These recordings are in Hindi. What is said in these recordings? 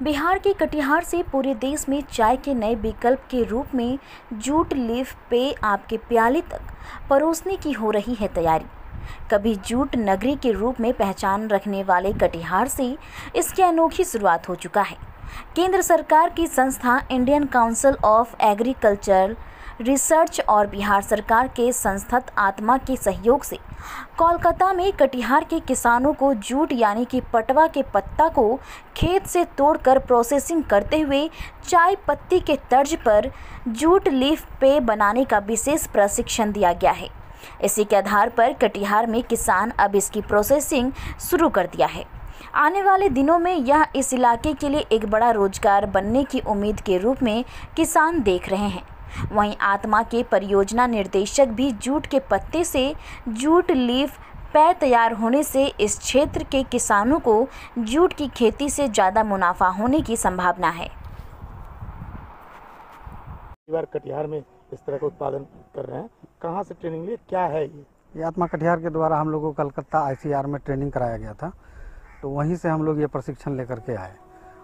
बिहार के कटिहार से पूरे देश में चाय के नए विकल्प के रूप में जूट लीफ पेय आपके प्याले तक परोसने की हो रही है तैयारी। कभी जूट नगरी के रूप में पहचान रखने वाले कटिहार से इसकी अनोखी शुरुआत हो चुका है। केंद्र सरकार की संस्था Indian council of agriculture research और बिहार सरकार के संस्थत आत्मा के सहयोग से कोलकाता में कटिहार के किसानों को जूट यानी कि पटवा के पत्ता को खेत से तोड़कर प्रोसेसिंग करते हुए चाय पत्ती के तर्ज पर जूट लीफ पेय बनाने का विशेष प्रशिक्षण दिया गया है। इसी के आधार पर कटिहार में किसान अब इसकी प्रोसेसिंग शुरू कर दिया है। आने वाले दिनों में यह इस इलाके के लिए एक बड़ा रोजगार बनने की उम्मीद के रूप में किसान देख रहे हैं। वहीं आत्मा के परियोजना निर्देशक भी जूट के पत्ते से जूट लीफ पेय तैयार होने से इस क्षेत्र के किसानों को जूट की खेती से ज़्यादा मुनाफा होने की संभावना है। बार कटिहार में इस तरह का उत्पादन कर रहे हैं, कहाँ से ट्रेनिंग लिए, क्या है ये आत्मा कटिहार के द्वारा हम लोगों को कलकत्ता ICR में ट्रेनिंग कराया गया था, तो वहीं से हम लोग ये प्रशिक्षण लेकर के आए।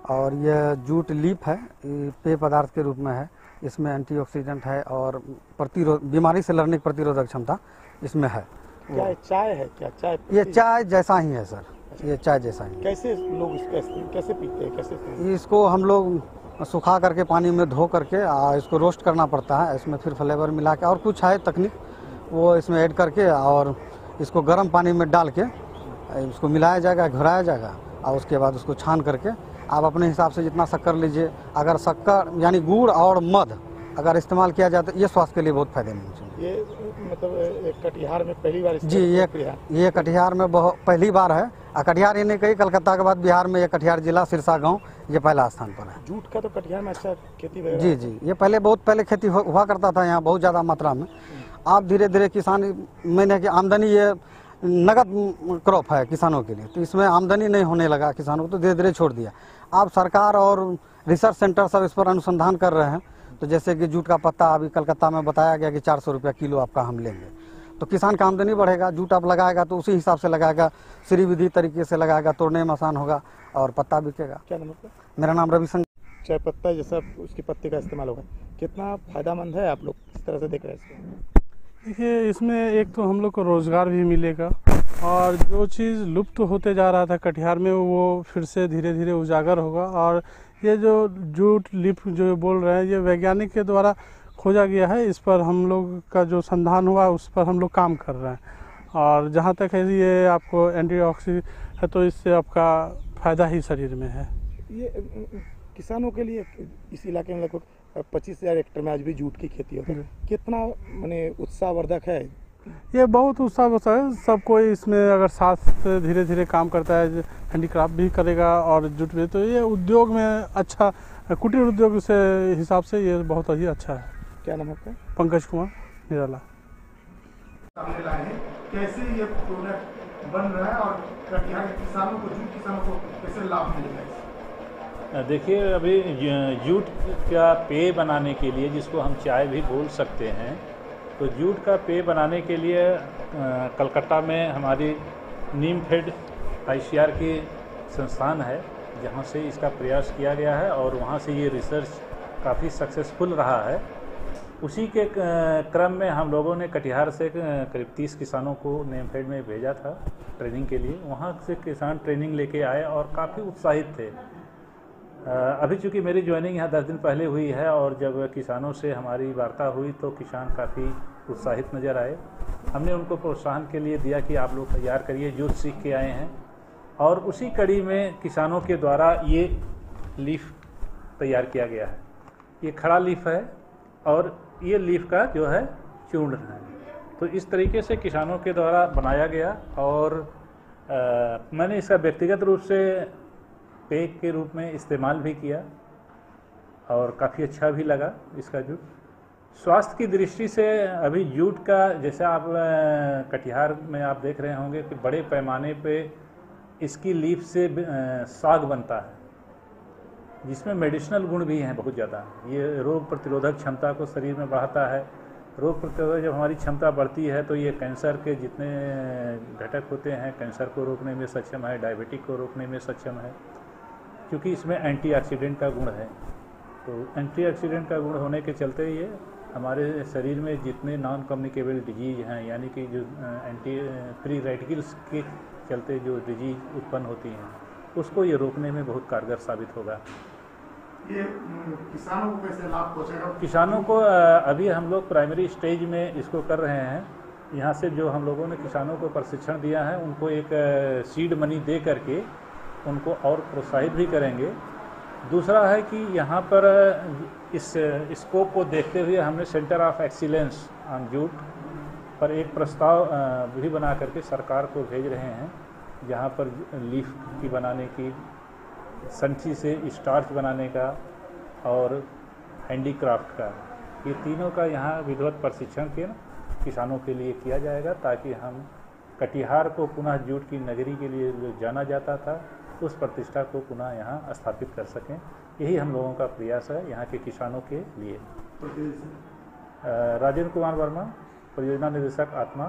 और यह जूट लीफ है, पेय पदार्थ के रूप में है। इसमें एंटीऑक्सीडेंट है और बीमारी से लड़ने की प्रतिरोधक क्षमता इसमें है। क्या चाय है? क्या चाय? ये चाय जैसा ही है सर, ये चाय जैसा ही। कैसे लोग इसको कैसे पीते हैं, कैसे पीते हैं? इसको हम लोग सुखा करके पानी में धो करके इसको रोस्ट करना पड़ता है। इसमें फिर फ्लेवर मिला के और कुछ है तकनीक, वो इसमें ऐड करके और इसको गर्म पानी में डाल के इसको मिलाया जाएगा, घुराया जाएगा और उसके बाद उसको छान करके आप अपने हिसाब से जितना शक्कर लीजिए। अगर शक्कर यानी गुड़ और मध अगर इस्तेमाल किया जाए तो ये स्वास्थ्य के लिए बहुत फायदेमंद है। ये मतलब कटिहार में पहली बार जी, ये कटिहार में बहुत पहली बार है। कटिहार ही नहीं, कहीं कलकत्ता के बाद बिहार में ये कटिहार जिला सिरसा गांव ये पहला स्थान पर है। जूट का तो कटिहार में अच्छा खेती वगैरह? जी, ये बहुत पहले खेती हुआ करता था यहाँ बहुत ज़्यादा मात्रा में। आप धीरे धीरे किसान मैंने की आमदनी, ये नगद क्रॉप है किसानों के लिए, तो इसमें आमदनी नहीं होने लगा किसानों को, तो धीरे धीरे छोड़ दिया। अब सरकार और रिसर्च सेंटर सब इस पर अनुसंधान कर रहे हैं। तो जैसे कि जूट का पत्ता अभी कलकत्ता में बताया गया कि 400 रुपया किलो आपका हम लेंगे, तो किसान का आमदनी बढ़ेगा। जूट आप लगाएगा तो उसी हिसाब से लगाएगा, श्री विधि तरीके से लगाएगा, तोड़ने में आसान होगा और पत्ता बिकेगा। क्या नाम है? मेरा नाम रविशंकर। चाय पत्ता जैसा उसकी पत्ती का इस्तेमाल होगा, कितना फायदेमंद है, आप लोग किस तरह से देख रहे हैं इसको? देखिए, इसमें एक तो हम लोग को रोज़गार भी मिलेगा और जो चीज़ लुप्त होते जा रहा था कटिहार में वो फिर से धीरे धीरे उजागर होगा। और ये जो जूट लीफ जो बोल रहे हैं, ये वैज्ञानिक के द्वारा खोजा गया है। इस पर हम लोग का जो संधान हुआ उस पर हम लोग काम कर रहे हैं। और जहाँ तक है ये आपको एंटीऑक्सीडेंट है, तो इससे आपका फ़ायदा ही शरीर में है। ये किसानों के लिए इस इलाके में लगभग 25,000 हेक्टेयर में आज भी जूट की खेती होती है, कितना माने उत्साहवर्धक है? ये बहुत उत्साह है। सब कोई इसमें अगर साथ से धीरे धीरे काम करता है, हैंडीक्राफ्ट भी करेगा और जूट भी, तो ये उद्योग में अच्छा, कुटीर उद्योग से हिसाब से ये बहुत ही अच्छा है। क्या नाम है आपका? पंकज कुमार निराला। कैसे ये प्रोडक्ट बन रहा है और कटिहार के किसानों को, जूट किसानों को कैसे लाभ मिलेगा? देखिए, अभी जूट का पेय बनाने के लिए, जिसको हम चाय भी बोल सकते हैं, तो जूट का पेय बनाने के लिए कलकत्ता में हमारी नीमफेड ICR की संस्थान है, जहाँ से इसका प्रयास किया गया है और वहाँ से ये रिसर्च काफ़ी सक्सेसफुल रहा है। उसी के क्रम में हम लोगों ने कटिहार से करीब 30 किसानों को नीमफेड में भेजा था ट्रेनिंग के लिए। वहाँ से किसान ट्रेनिंग लेके आए और काफ़ी उत्साहित थे। अभी चूँकि मेरी ज्वाइनिंग यहाँ 10 दिन पहले हुई है और जब किसानों से हमारी वार्ता हुई तो किसान काफ़ी उत्साहित नज़र आए। हमने उनको प्रोत्साहन के लिए दिया कि आप लोग तैयार करिए, जूट सीख के आए हैं। और उसी कड़ी में किसानों के द्वारा ये लीफ तैयार किया गया है। ये खड़ा लीफ है और ये लीफ का जो है चूर्ण है। तो इस तरीके से किसानों के द्वारा बनाया गया और मैंने इसका व्यक्तिगत रूप से पेय के रूप में इस्तेमाल भी किया और काफ़ी अच्छा भी लगा इसका जूट। स्वास्थ्य की दृष्टि से अभी जूट का, जैसे आप कटिहार में आप देख रहे होंगे कि बड़े पैमाने पे इसकी लीफ से साग बनता है, जिसमें मेडिसिनल गुण भी हैं बहुत ज़्यादा। ये रोग प्रतिरोधक क्षमता को शरीर में बढ़ाता है। रोग प्रतिरोधक जब हमारी क्षमता बढ़ती है तो ये कैंसर के जितने घटक होते हैं, कैंसर को रोकने में सक्षम है, डायबिटिक को रोकने में सक्षम है। क्योंकि इसमें एंटीऑक्सीडेंट का गुण है। तो एंटीऑक्सीडेंट का गुण होने के चलते ये हमारे शरीर में जितने नॉन कम्युनिकेबल डिजीज हैं, यानी कि जो एंटी फ्री रेडिकल्स के चलते जो डिजीज उत्पन्न होती हैं, उसको ये रोकने में बहुत कारगर साबित होगा। ये किसानों को कैसे लाभ पहुंचेगा? किसानों को अभी हम लोग प्राइमरी स्टेज में इसको कर रहे हैं। यहाँ से जो हम लोगों ने किसानों को प्रशिक्षण दिया है, उनको एक सीड मनी दे करके उनको और प्रोत्साहित भी करेंगे। दूसरा है कि यहाँ पर इस स्कोप को देखते हुए हमने centre of excellence on jute पर एक प्रस्ताव भी बना करके सरकार को भेज रहे हैं, जहाँ पर लीफ की बनाने की, संची से स्टार्च बनाने का और हैंडीक्राफ्ट का, ये तीनों का यहाँ विधिवत प्रशिक्षण के किसानों के लिए किया जाएगा, ताकि हम कटिहार को पुनः जूट की नगरी के लिए जो जाना जाता था, उस प्रतिष्ठा को पुनः यहाँ स्थापित कर सकें। यही हम लोगों का प्रयास है यहाँ के किसानों के लिए। राजेंद्र कुमार वर्मा, परियोजना निदेशक आत्मा।